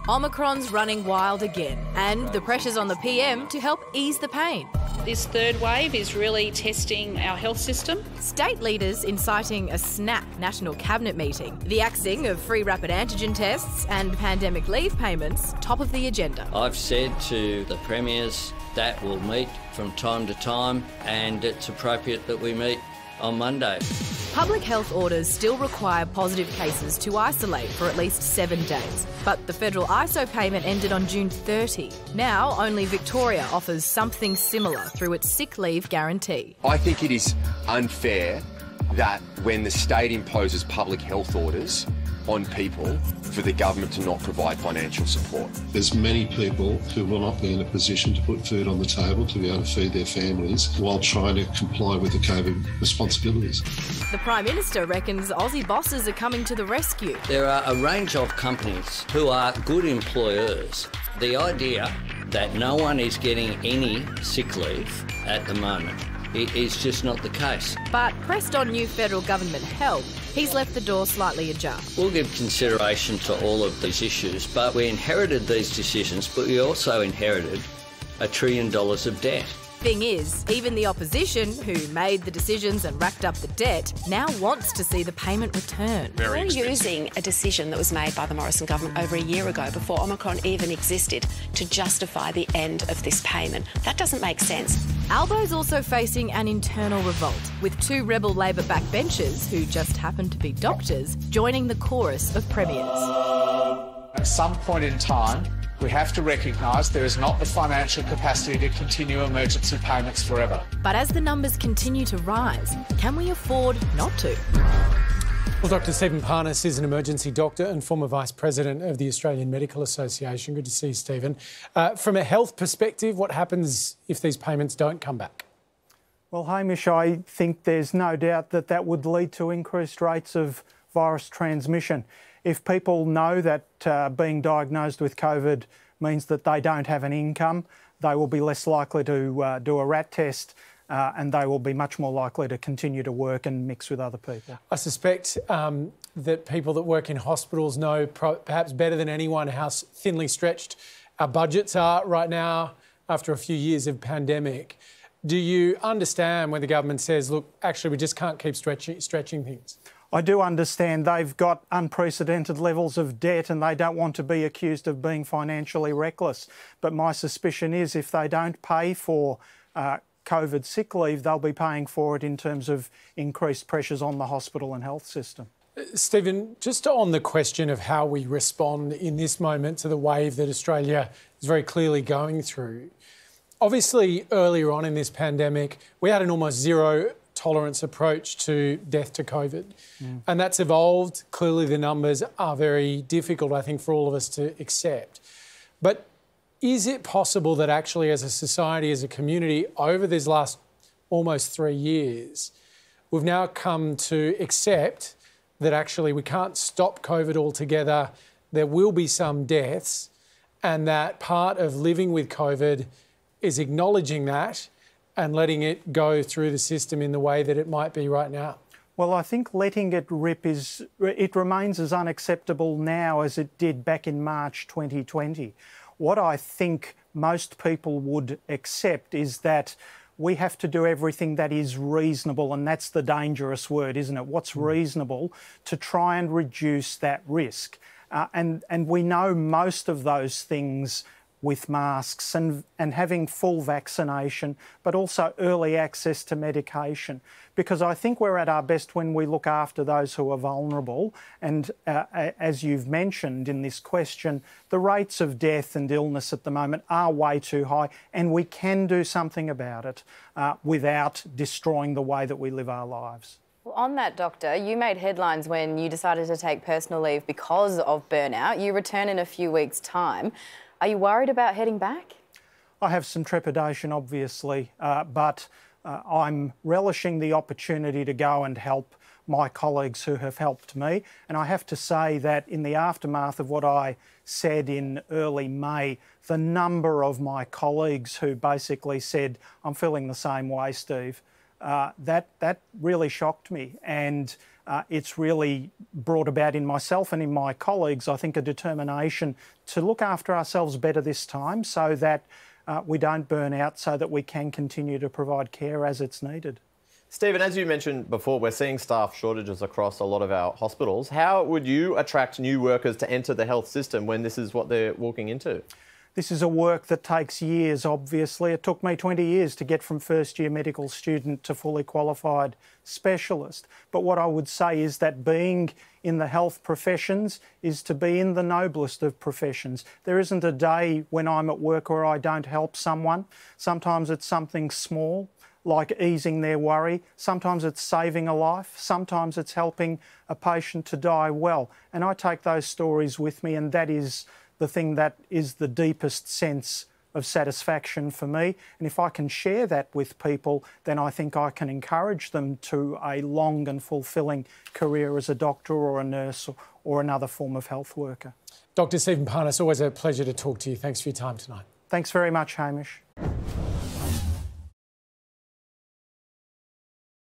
Omicron's running wild again, and the pressure's on the PM to help ease the pain. This third wave is really testing our health system. State leaders inciting a snap National Cabinet meeting. The axing of free rapid antigen tests and pandemic leave payments top of the agenda. I've said to the premiers that we'll meet from time to time, and it's appropriate that we meet on Monday. Public health orders still require positive cases to isolate for at least 7 days. But the federal ISO payment ended on June 30. Now only Victoria offers something similar through its sick leave guarantee. I think it is unfair that when the state imposes public health orders on people, for the government to not provide financial support. There's many people who will not be in a position to put food on the table to be able to feed their families while trying to comply with the COVID responsibilities. The Prime Minister reckons Aussie bosses are coming to the rescue. There are a range of companies who are good employers. The idea that no one is getting any sick leave at the moment, it is just not the case. But pressed on new federal government help, he's left the door slightly ajar. We'll give consideration to all of these issues, but we inherited these decisions, but we also inherited $1 trillion of debt. Thing is, even the opposition, who made the decisions and racked up the debt, now wants to see the payment return. We're using a decision that was made by the Morrison government over a year ago, before Omicron even existed, to justify the end of this payment. That doesn't make sense. Albo's also facing an internal revolt, with 2 rebel Labor backbenchers, who just happen to be doctors, joining the chorus of premiers. At some point in time, we have to recognise there is not the financial capacity to continue emergency payments forever. But as the numbers continue to rise, can we afford not to? Well, Dr Stephen Parnas is an emergency doctor and former Vice President of the Australian Medical Association. Good to see you, Stephen. From a health perspective, what happens if these payments don't come back? Well, Hamish, I think there's no doubt that that would lead to increased rates of virus transmission. If people know that being diagnosed with COVID means that they don't have an income, they will be less likely to do a RAT test, and they will be much more likely to continue to work and mix with other people. I suspect that people that work in hospitals know perhaps better than anyone how thinly stretched our budgets are right now after a few years of pandemic. Do you understand when the government says, look, actually we just can't keep stretching things? I do understand they've got unprecedented levels of debt and they don't want to be accused of being financially reckless. But my suspicion is if they don't pay for COVID sick leave, they'll be paying for it in terms of increased pressures on the hospital and health system. Stephen, just on the question of how we respond in this moment to the wave that Australia is very clearly going through, obviously earlier on in this pandemic, we had an almost zero tolerance approach to death to COVID. And that's evolved. Clearly the numbers are very difficult, I think, for all of us to accept. But is it possible that actually as a society, as a community, over these last almost 3 years, we've now come to accept that actually we can't stop COVID altogether, there will be some deaths, and that part of living with COVID is acknowledging that and letting it go through the system in the way that it might be right now? Well, I think letting it rip it remains as unacceptable now as it did back in March 2020. What I think most people would accept is that we have to do everything that is reasonable, and that's the dangerous word, isn't it? What's reasonable to try and reduce that risk. And we know most of those things with masks and having full vaccination, but also early access to medication. Because I think we're at our best when we look after those who are vulnerable. And as you've mentioned in this question, the rates of death and illness at the moment are way too high, and we can do something about it without destroying the way that we live our lives. Well, on that, Doctor, you made headlines when you decided to take personal leave because of burnout. You return in a few weeks' time. Are you worried about heading back? I have some trepidation, obviously, but I'm relishing the opportunity to go and help my colleagues who have helped me. And I have to say that in the aftermath of what I said in early May, the number of my colleagues who basically said, I'm feeling the same way, Steve, that really shocked me. And it's really brought about in myself and in my colleagues, I think, a determination to look after ourselves better this time so that we don't burn out, so that we can continue to provide care as it's needed. Stephen, as you mentioned before, we're seeing staff shortages across a lot of our hospitals. How would you attract new workers to enter the health system when this is what they're walking into? This is a work that takes years, obviously. It took me 20 years to get from first-year medical student to fully qualified specialist. But what I would say is that being in the health professions is to be in the noblest of professions. There isn't a day when I'm at work where I don't help someone. Sometimes it's something small, like easing their worry. Sometimes it's saving a life. Sometimes it's helping a patient to die well. And I take those stories with me, and that is the thing that is the deepest sense of satisfaction for me. And if I can share that with people, then I think I can encourage them to a long and fulfilling career as a doctor or a nurse or another form of health worker. Dr. Stephen Parnas, always a pleasure to talk to you. Thanks for your time tonight. Thanks very much, Hamish.